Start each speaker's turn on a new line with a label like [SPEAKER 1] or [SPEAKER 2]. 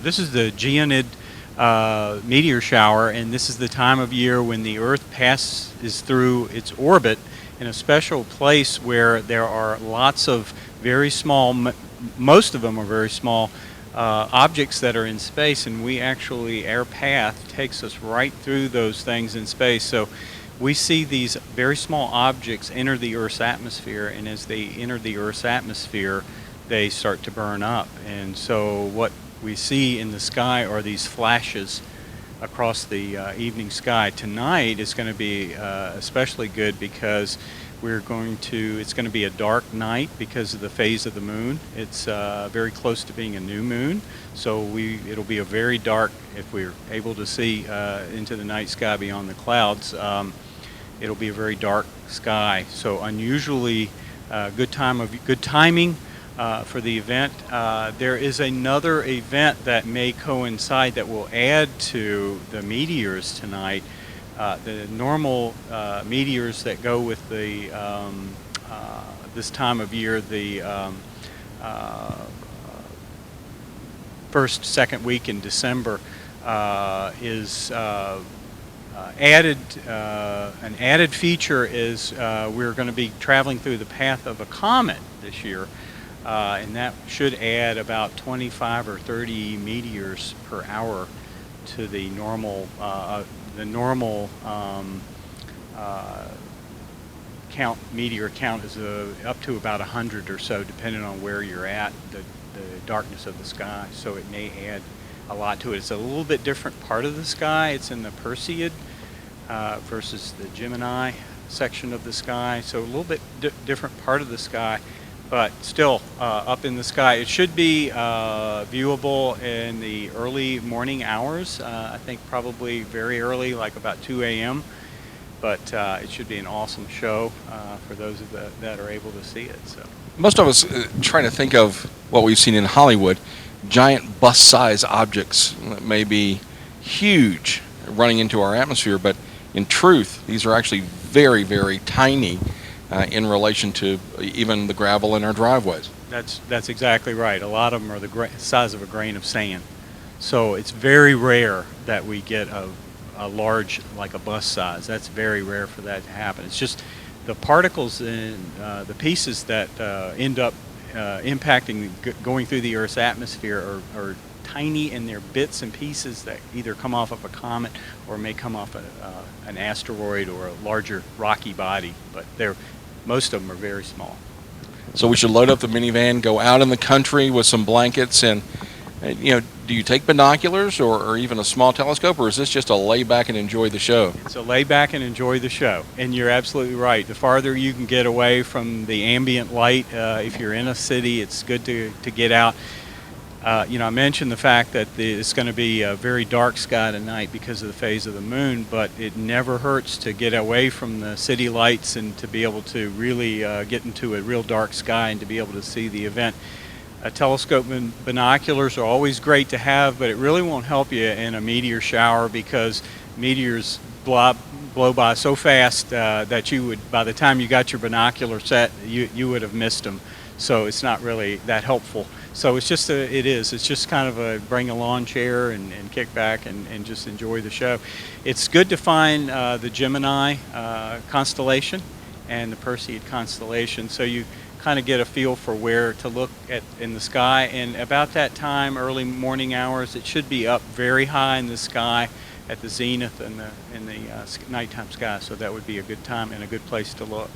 [SPEAKER 1] This is the Gemenid meteor shower, and this is the time of year when the Earth passes through its orbit in a special place where there are lots of very small, most of them are very small, objects that are in space, and our path takes us right through those things in space. So we see these very small objects enter the Earth's atmosphere, and as they enter the Earth's atmosphere, they start to burn up. And so what we see in the sky are these flashes across the evening sky. Tonight is going to be especially good because it's going to be a dark night because of the phase of the moon. It's very close to being a new moon, so it'll be a very dark, if we're able to see into the night sky beyond the clouds, it'll be a very dark sky. So unusually good timing for the event. There is another event that may coincide that will add to the meteors tonight. The normal meteors that go with the this time of year, the second week in December, is added. An added feature is we're going to be traveling through the path of a comet this year. And that should add about 25 or 30 meteors per hour to the normal meteor count is up to about 100 or so, depending on where you're at, the darkness of the sky. So it may add a lot to it. It's a little bit different part of the sky. It's in the Perseid versus the Gemini section of the sky. So a little bit different part of the sky, but still up in the sky. It should be viewable in the early morning hours. I think probably very early, like about 2 a.m. But it should be an awesome show for those that are able to see it. So
[SPEAKER 2] most of us trying to think of what we've seen in Hollywood, giant bus-size objects that may be huge running into our atmosphere, but in truth, these are actually very, very tiny in relation to even the gravel in our driveways.
[SPEAKER 1] That's exactly right. A lot of them are the size of a grain of sand. So it's very rare that we get a large, like a bus size. That's very rare for that to happen. It's just the particles in the pieces that end up impacting, going through the Earth's atmosphere are tiny, and they're bits and pieces that either come off of a comet or may come off an asteroid or a larger rocky body, but most of them are very small.
[SPEAKER 2] So we should load up the minivan, go out in the country with some blankets, and do you take binoculars or even a small telescope, or is this just a lay back and enjoy the show?
[SPEAKER 1] It's a lay back and enjoy the show, and you're absolutely right. The farther you can get away from the ambient light, if you're in a city, it's good to get out. I mentioned the fact that it's going to be a very dark sky tonight because of the phase of the moon, but it never hurts to get away from the city lights and to be able to really get into a real dark sky and to be able to see the event. Telescope binoculars are always great to have, but it really won't help you in a meteor shower because meteors blow by so fast that you would, by the time you got your binocular set, you would have missed them. So it's not really that helpful. So it's just it's just kind of bring a lawn chair and kick back and just enjoy the show. It's good to find the Gemini constellation and the Perseid constellation, so you kind of get a feel for where to look at in the sky. And about that time, early morning hours, it should be up very high in the sky at the zenith in the nighttime sky. So that would be a good time and a good place to look.